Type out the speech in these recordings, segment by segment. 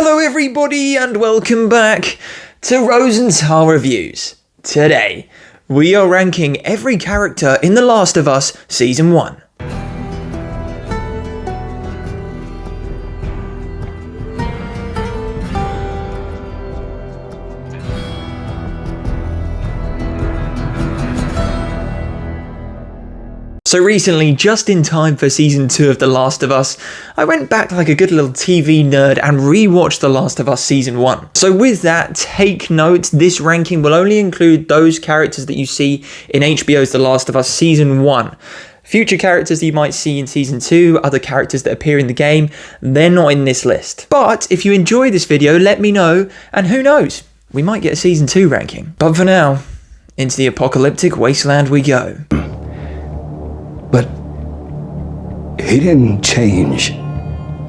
Hello everybody and welcome back to Rosenthal Reviews. Today, we are ranking every character in The Last of Us Season 1. So recently, just in time for Season 2 of The Last of Us, I went back like a good little TV nerd and rewatched The Last of Us Season 1. So with that, take note, this ranking will only include those characters that you see in HBO's The Last of Us Season 1. Future characters that you might see in Season 2, other characters that appear in the game, they're not in this list. But if you enjoy this video, let me know, and who knows, we might get a Season 2 ranking. But for now, into the apocalyptic wasteland we go. But he didn't change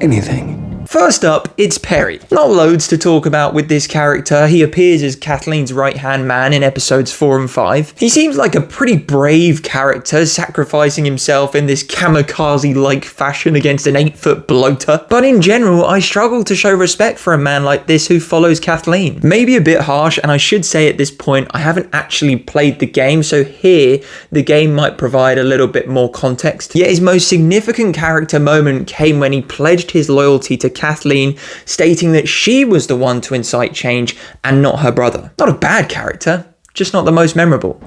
anything. First up, it's Perry. Not loads to talk about with this character. He appears as Kathleen's right-hand man in episodes 4 and 5. He seems like a pretty brave character, sacrificing himself in this kamikaze-like fashion against an 8-foot bloater. But in general, I struggle to show respect for a man like this who follows Kathleen. Maybe a bit harsh, and I should say at this point, I haven't actually played the game, so here, the game might provide a little bit more context. Yet his most significant character moment came when he pledged his loyalty to Kathleen, stating that she was the one to incite change and not her brother. Not a bad character, just not the most memorable.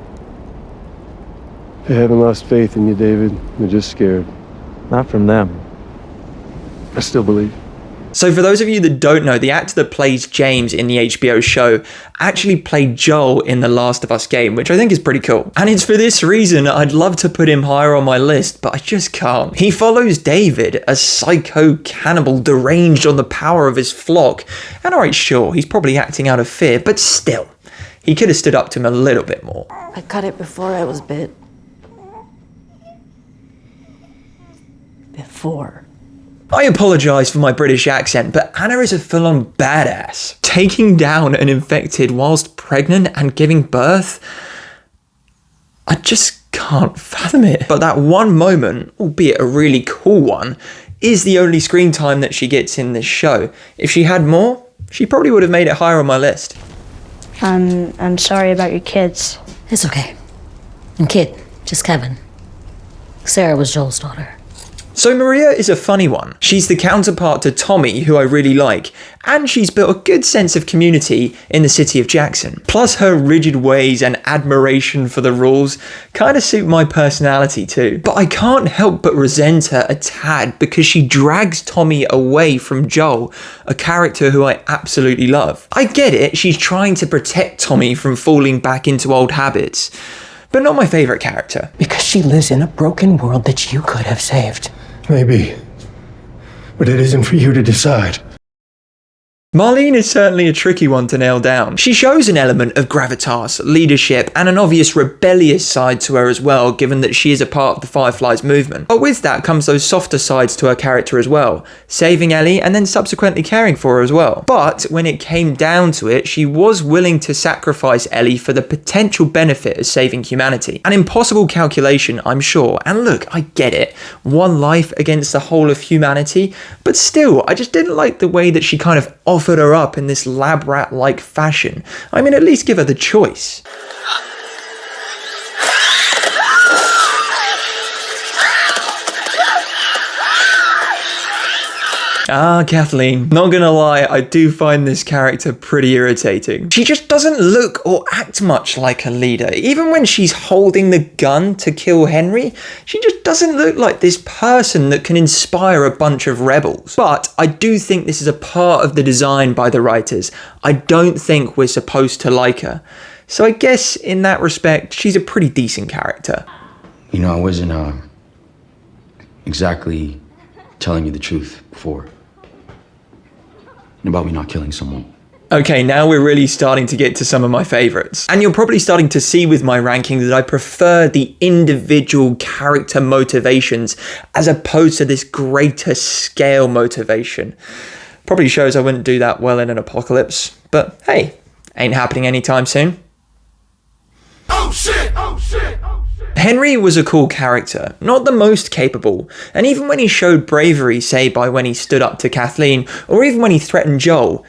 I haven't lost faith in you, David. They're just scared. Not from them. I still believe. So for those of you that don't know, the actor that plays James in the HBO show actually played Joel in the Last of Us game, which I think is pretty cool. And it's for this reason I'd love to put him higher on my list, but I just can't. He follows David, a psycho cannibal deranged on the power of his flock. And alright, sure, he's probably acting out of fear, but still, he could have stood up to him a little bit more. I cut it before I was bit. Before. I apologise for my British accent, but Anna is a full-on badass. Taking down an infected whilst pregnant and giving birth? I just can't fathom it. But that one moment, albeit a really cool one, is the only screen time that she gets in this show. If she had more, she probably would have made it higher on my list. I'm sorry about your kids. It's okay. And kid, just Kevin. Sarah was Joel's daughter. So Maria is a funny one. She's the counterpart to Tommy, who I really like, and she's built a good sense of community in the city of Jackson. Plus her rigid ways and admiration for the rules kind of suit my personality too. But I can't help but resent her a tad because she drags Tommy away from Joel, a character who I absolutely love. I get it, she's trying to protect Tommy from falling back into old habits, but not my favourite character. Because she lives in a broken world that you could have saved. Maybe. But it isn't for you to decide. Marlene is certainly a tricky one to nail down. She shows an element of gravitas, leadership, and an obvious rebellious side to her as well, given that she is a part of the Fireflies movement. But with that comes those softer sides to her character as well, saving Ellie and then subsequently caring for her as well. But when it came down to it, she was willing to sacrifice Ellie for the potential benefit of saving humanity. An impossible calculation, I'm sure, and look, I get it, one life against the whole of humanity, but still, I just didn't like the way that she kind of offered her up in this lab rat-like fashion. I mean, at least give her the choice. Ah, Kathleen. Not gonna lie, I do find this character pretty irritating. She just doesn't look or act much like a leader. Even when she's holding the gun to kill Henry, she just doesn't look like this person that can inspire a bunch of rebels. But I do think this is a part of the design by the writers. I don't think we're supposed to like her. So I guess in that respect, she's a pretty decent character. You know, I wasn't exactly telling you the truth before about me not killing someone. Okay, now we're really starting to get to some of my favorites. And you're probably starting to see with my ranking that I prefer the individual character motivations as opposed to this greater scale motivation. Probably shows I wouldn't do that well in an apocalypse, but hey, ain't happening anytime soon. Oh shit! Oh shit! Oh shit! Henry was a cool character, not the most capable, and even when he showed bravery, say by when he stood up to Kathleen, or even when he threatened Joel,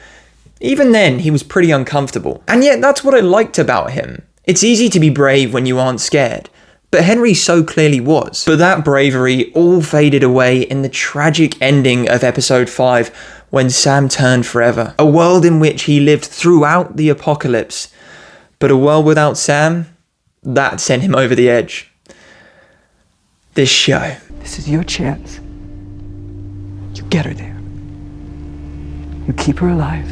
even then he was pretty uncomfortable. And yet that's what I liked about him. It's easy to be brave when you aren't scared, but Henry so clearly was. But that bravery all faded away in the tragic ending of episode 5 when Sam turned forever. A world in which he lived throughout the apocalypse, but a world without Sam, that sent him over the edge. This show. This is your chance. You get her there. You keep her alive.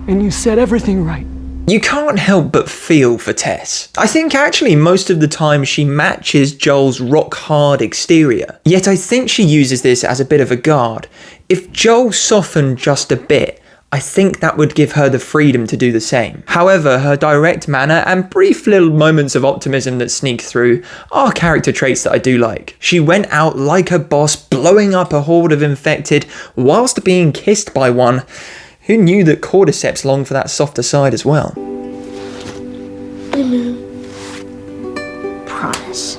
And you set everything right. You can't help but feel for Tess. I think actually most of the time she matches Joel's rock-hard exterior. Yet I think she uses this as a bit of a guard. If Joel softened just a bit, I think that would give her the freedom to do the same. However, her direct manner and brief little moments of optimism that sneak through are character traits that I do like. She went out like a boss, blowing up a horde of infected whilst being kissed by one. Who knew that cordyceps longed for that softer side as well? Promise.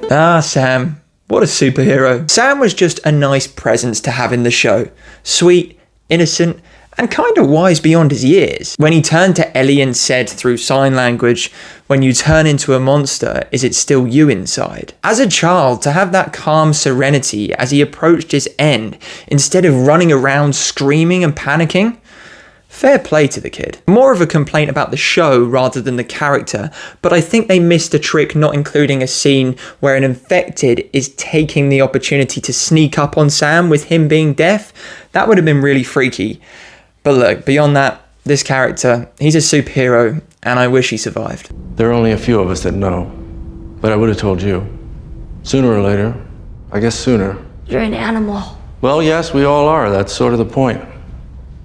Ah, Sam. What a superhero. Sam was just a nice presence to have in the show. Sweet, innocent, and kind of wise beyond his years. When he turned to Ellie and said through sign language, "When you turn into a monster, is it still you inside?" As a child, to have that calm serenity as he approached his end, instead of running around screaming and panicking, fair play to the kid. More of a complaint about the show rather than the character, but I think they missed a trick not including a scene where an infected is taking the opportunity to sneak up on Sam with him being deaf. That would have been really freaky. But look, beyond that, this character, he's a superhero, and I wish he survived. There are only a few of us that know, but I would have told you. Sooner or later. I guess sooner. You're an animal. Well, yes, we all are. That's sort of the point.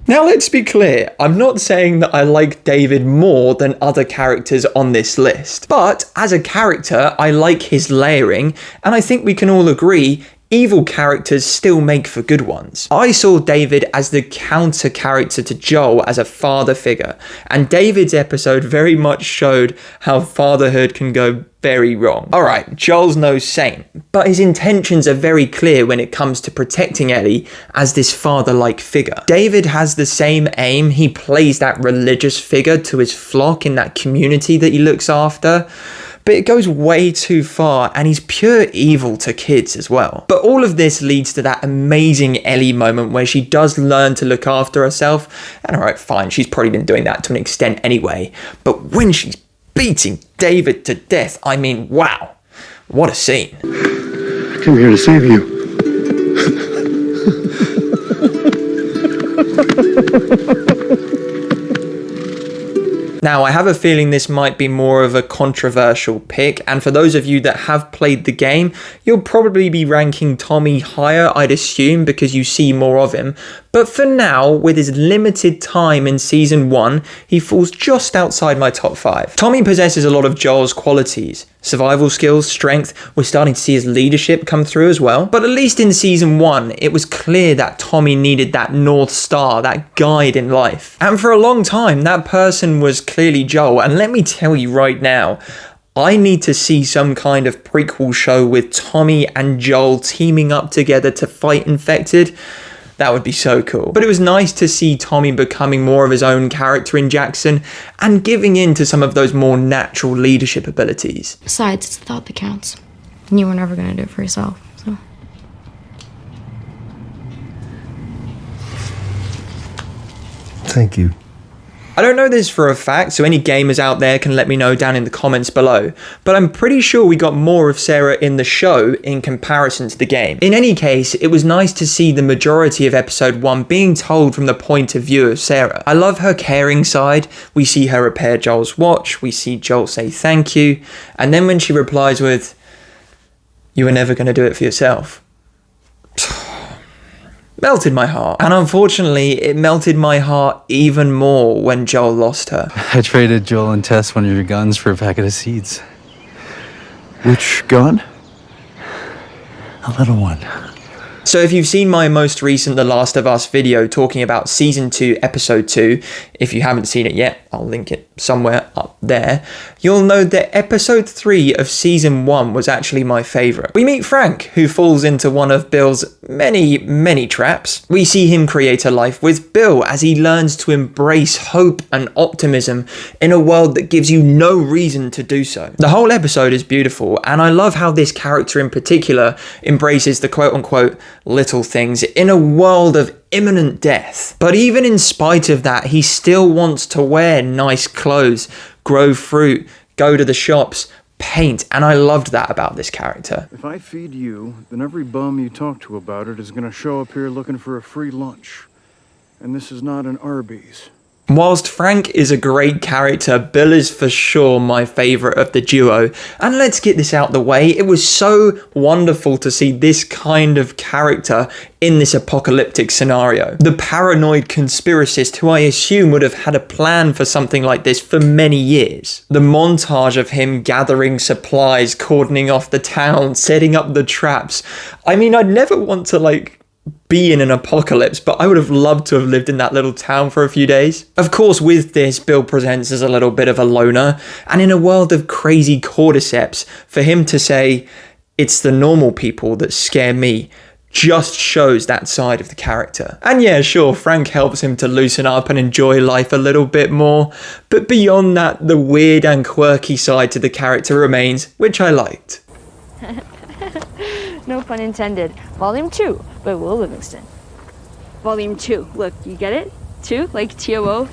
Now let's be clear, I'm not saying that I like David more than other characters on this list, but as a character, I like his layering, and I think we can all agree evil characters still make for good ones. I saw David as the counter character to Joel as a father figure, and David's episode very much showed how fatherhood can go very wrong. Alright, Joel's no saint, but his intentions are very clear when it comes to protecting Ellie as this father-like figure. David has the same aim, he plays that religious figure to his flock in that community that he looks after. But it goes way too far, and he's pure evil to kids as well. But all of this leads to that amazing Ellie moment where she does learn to look after herself. And alright, fine, she's probably been doing that to an extent anyway. But when she's beating David to death, I mean, wow, what a scene. I came here to save you. Now, I have a feeling this might be more of a controversial pick, and for those of you that have played the game, you'll probably be ranking Tommy higher, I'd assume, because you see more of him. But for now, with his limited time in Season 1, he falls just outside my top 5. Tommy possesses a lot of Joel's qualities. Survival skills, strength, we're starting to see his leadership come through as well. But at least in Season 1, it was clear that Tommy needed that North Star, that guide in life. And for a long time, that person was clearly Joel. And let me tell you right now, I need to see some kind of prequel show with Tommy and Joel teaming up together to fight infected. That would be so cool. But it was nice to see Tommy becoming more of his own character in Jackson and giving in to some of those more natural leadership abilities. Besides, it's the thought that counts. And you were never going to do it for yourself, so. Thank you. I don't know this for a fact, so any gamers out there can let me know down in the comments below, but I'm pretty sure we got more of Sarah in the show in comparison to the game. In any case, it was nice to see the majority of episode 1 being told from the point of view of Sarah. I love her caring side. We see her repair Joel's watch, we see Joel say thank you, and then when she replies with, "You were never going to do it for yourself." Melted my heart. And unfortunately, it melted my heart even more when Joel lost her. I traded Joel and Tess one of your guns for a packet of seeds. Which gun? A little one. So if you've seen my most recent The Last of Us video talking about Season 2, Episode 2, if you haven't seen it yet, I'll link it somewhere up there, you'll know that episode 3 of season 1 was actually my favourite. We meet Frank, who falls into one of Bill's many traps. We see him create a life with Bill as he learns to embrace hope and optimism in a world that gives you no reason to do so. The whole episode is beautiful, and I love how this character in particular embraces the quote-unquote little things in a world of imminent death. But even in spite of that, he still wants to wear nice clothes, grow fruit, go to the shops, paint, and I loved that about this character. If I feed you, then every bum you talk to about it is gonna show up here looking for a free lunch. And this is not an Arby's. Whilst Frank is a great character, Bill is for sure my favourite of the duo. And let's get this out the way, it was so wonderful to see this kind of character in this apocalyptic scenario. The paranoid conspiracist who I assume would have had a plan for something like this for many years. The montage of him gathering supplies, cordoning off the town, setting up the traps. I mean, I'd never want to be in an apocalypse, but I would have loved to have lived in that little town for a few days. Of course, with this, Bill presents as a little bit of a loner, and in a world of crazy cordyceps, for him to say, it's the normal people that scare me, just shows that side of the character. And yeah, sure, Frank helps him to loosen up and enjoy life a little bit more, but beyond that, the weird and quirky side to the character remains, which I liked. No pun intended. Volume 2 by Will Livingston. Volume 2. Look, you get it? 2? Like TOO?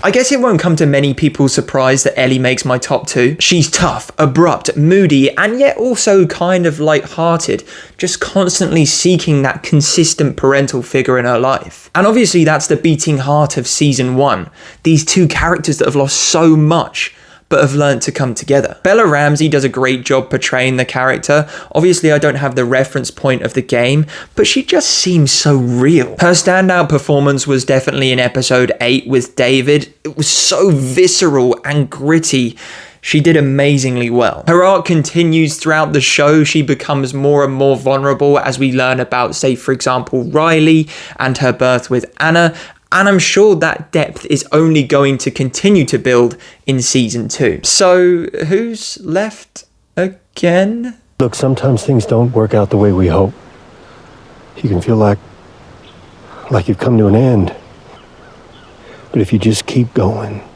I guess it won't come to many people's surprise that Ellie makes my top 2. She's tough, abrupt, moody, and yet also kind of light-hearted, just constantly seeking that consistent parental figure in her life. And obviously that's the beating heart of season 1. These two characters that have lost so much, but have learned to come together. Bella Ramsey does a great job portraying the character. Obviously, I don't have the reference point of the game, but she just seems so real. Her standout performance was definitely in episode 8 with David. It was so visceral and gritty. She did amazingly well. Her arc continues throughout the show. She becomes more and more vulnerable as we learn about, say, for example, Riley and her birth with Anna. And I'm sure that depth is only going to continue to build in season 2. So, who's left again? Look, sometimes things don't work out the way we hope. You can feel like you've come to an end. But if you just keep going...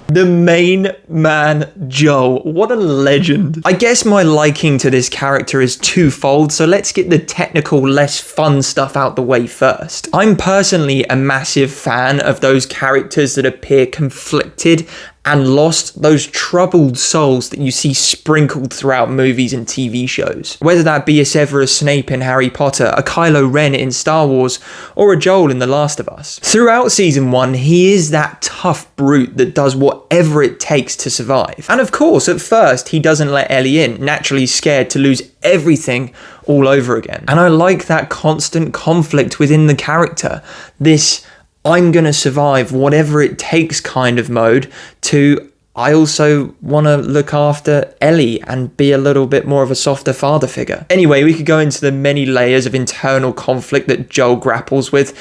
The main man, Joel. What a legend. I guess my liking to this character is twofold, so let's get the technical, less fun stuff out the way first. I'm personally a massive fan of those characters that appear conflicted and lost, those troubled souls that you see sprinkled throughout movies and TV shows. Whether that be a Severus Snape in Harry Potter, a Kylo Ren in Star Wars, or a Joel in The Last of Us. Throughout season 1, he is that tough brute that does whatever it takes to survive. And of course, at first, he doesn't let Ellie in, naturally scared to lose everything all over again. And I like that constant conflict within the character. This I'm gonna survive whatever it takes kind of mode to I also want to look after Ellie and be a little bit more of a softer father figure. Anyway, we could go into the many layers of internal conflict that Joel grapples with,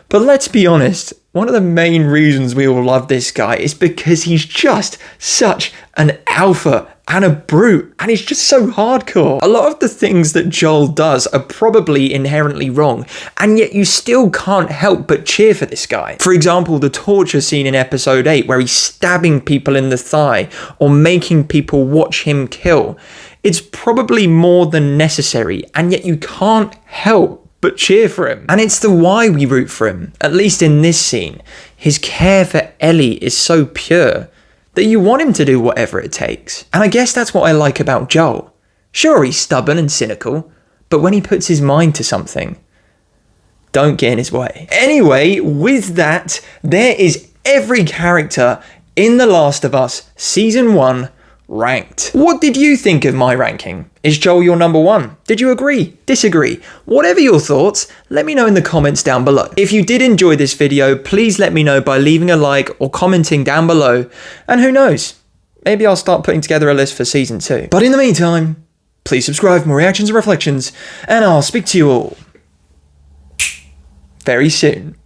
but let's be honest, one of the main reasons we all love this guy is because he's just such an alpha and a brute, and he's just so hardcore. A lot of the things that Joel does are probably inherently wrong, and yet you still can't help but cheer for this guy. For example, the torture scene in episode 8 where he's stabbing people in the thigh or making people watch him kill. It's probably more than necessary, and yet you can't help but cheer for him. And it's the why we root for him, at least in this scene. His care for Ellie is so pure that you want him to do whatever it takes. And I guess that's what I like about Joel. Sure, he's stubborn and cynical, but when he puts his mind to something, don't get in his way. Anyway, with that, there is every character in The Last of Us Season 1 ranked. What did you think of my ranking? Is Joel your number 1? Did you agree? Disagree? Whatever your thoughts, let me know in the comments down below. If you did enjoy this video, please let me know by leaving a like or commenting down below. And who knows, maybe I'll start putting together a list for season 2. But in the meantime, please subscribe for more reactions and reflections, and I'll speak to you all very soon.